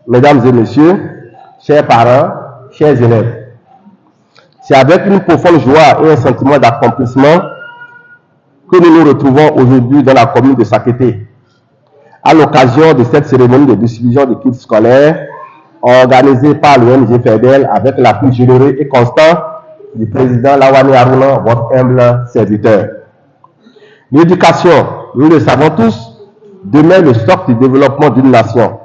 Mesdames et messieurs, chers parents, chers élèves, c'est avec une profonde joie et un sentiment d'accomplissement que nous nous retrouvons aujourd'hui dans la commune de Sakété, à l'occasion de cette cérémonie de distribution de kits scolaires organisée par l'ONG FEDEL avec l'appui généreux et constant du président Lawani Aruna, votre humble serviteur. L'éducation, nous le savons tous, demeure le socle du développement d'une nation.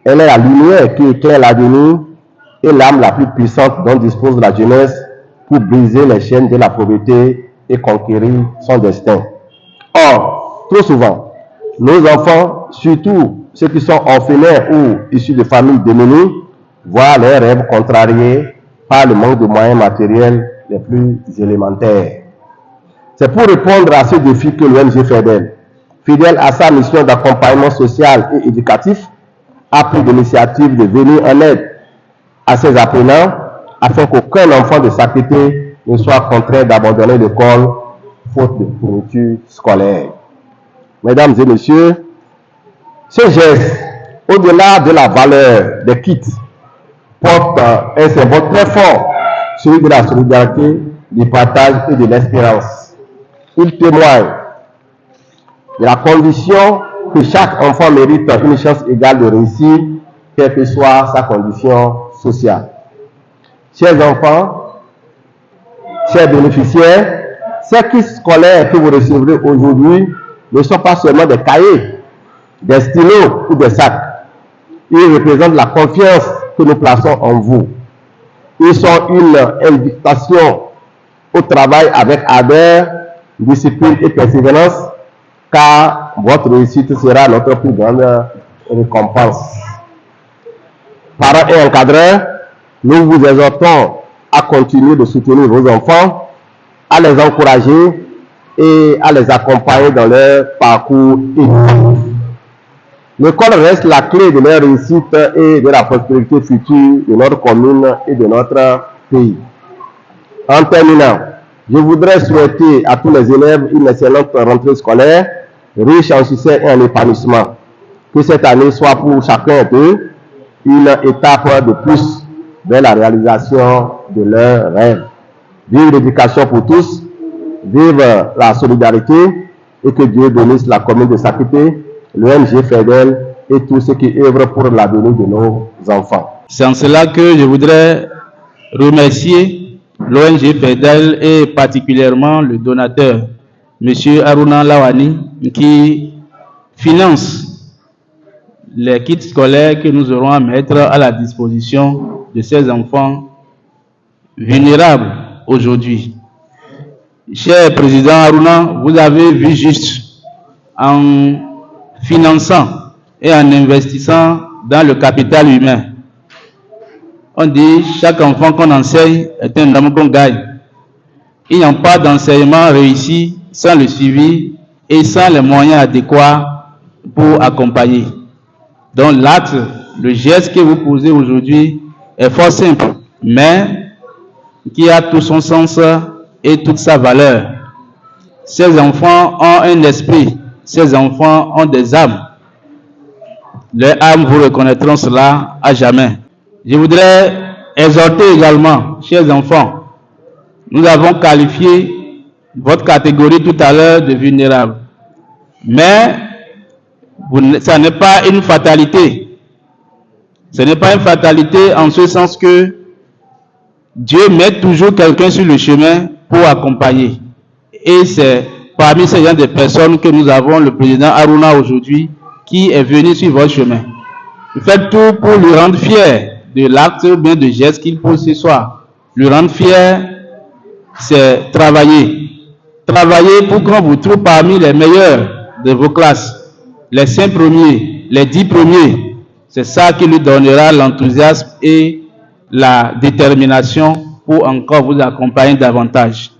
Elle est la lumière qui éclaire l'avenir et l'âme la plus puissante dont dispose la jeunesse pour briser les chaînes de la pauvreté et conquérir son destin. Or, trop souvent, nos enfants, surtout ceux qui sont orphelins ou issus de familles démunies, voient leurs rêves contrariés par le manque de moyens matériels les plus élémentaires. C'est pour répondre à ce défi que l'ONG FEDEL, fidèle à sa mission d'accompagnement social et éducatif, a pris l'initiative de venir en aide à ses apprenants afin qu'aucun enfant de Sakété ne soit contraint d'abandonner l'école faute de fourniture scolaire. Mesdames et messieurs, ce geste, au-delà de la valeur des kits, porte un symbole très fort, celui de la solidarité, du partage et de l'espérance. Il témoigne de la condition que chaque enfant mérite une chance égale de réussir, quelle que soit sa condition sociale. Chers enfants, chers bénéficiaires, ces kits scolaires que vous recevrez aujourd'hui ne sont pas seulement des cahiers, des stylos ou des sacs. Ils représentent la confiance que nous plaçons en vous. Ils sont une invitation au travail avec ardeur, discipline et persévérance, car votre réussite sera notre plus grande récompense. Parents et encadreurs, nous vous exhortons à continuer de soutenir vos enfants, à les encourager et à les accompagner dans leur parcours éducatif. L'école reste la clé de leur réussite et de la prospérité future de notre commune et de notre pays. En terminant, je voudrais souhaiter à tous les élèves une excellente rentrée scolaire, riche en succès et en épanouissement. Que cette année soit pour chacun d'eux une étape de plus vers la réalisation de leurs rêves. Vive l'éducation pour tous, vive la solidarité et que Dieu bénisse la commune de Sakété, l'ONG FEDEL et tous ceux qui œuvrent pour l'avenir de nos enfants. C'est en cela que je voudrais remercier l'ONG FEDEL et particulièrement le donateur, M. Aruna Lawani, qui finance les kits scolaires que nous aurons à mettre à la disposition de ces enfants vulnérables aujourd'hui. Cher Président Aruna, vous avez vu juste en finançant et en investissant dans le capital humain. On dit chaque enfant qu'on enseigne est un homme qu'on gagne. Il n'y a pas d'enseignement réussi sans le suivi et sans les moyens adéquats pour accompagner. Donc l'acte, le geste que vous posez aujourd'hui est fort simple, mais qui a tout son sens et toute sa valeur. Ces enfants ont un esprit, ces enfants ont des âmes. Leurs âmes vous reconnaîtront cela à jamais. Je voudrais exhorter également, chers enfants, nous avons qualifié votre catégorie tout à l'heure de vulnérable. Mais ça n'est pas une fatalité. Ce n'est pas une fatalité en ce sens que Dieu met toujours quelqu'un sur le chemin pour accompagner. Et c'est parmi ces gens de personnes que nous avons le président Aruna aujourd'hui qui est venu sur votre chemin. Faites tout pour lui rendre fier de l'acte ou bien de geste qu'il pose ce soir. Lui rendre fier, c'est travailler. Travailler pour qu'on vous trouve parmi les meilleurs de vos classes. Les 5 premiers, les 10 premiers. C'est ça qui lui donnera l'enthousiasme et la détermination pour encore vous accompagner davantage.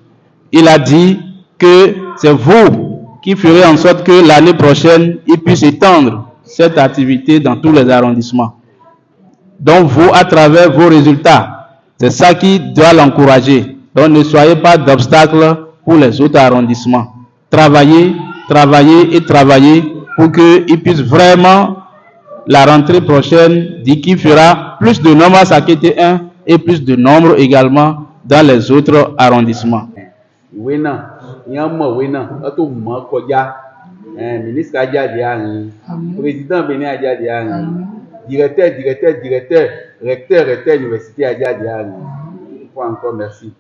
Il a dit que c'est vous qui ferez en sorte que l'année prochaine, il puisse étendre cette activité dans tous les arrondissements. Donc vous, à travers vos résultats, c'est ça qui doit l'encourager. Donc ne soyez pas d'obstacle pour les autres arrondissements. Travaillez, travaillez et travaillez pour qu'il puisse vraiment la rentrée prochaine, dit qu'il fera plus de nombre à Sakété 1 et plus de nombre également dans les autres arrondissements. Ministre président Bénin directeur, recteur, université Encore merci.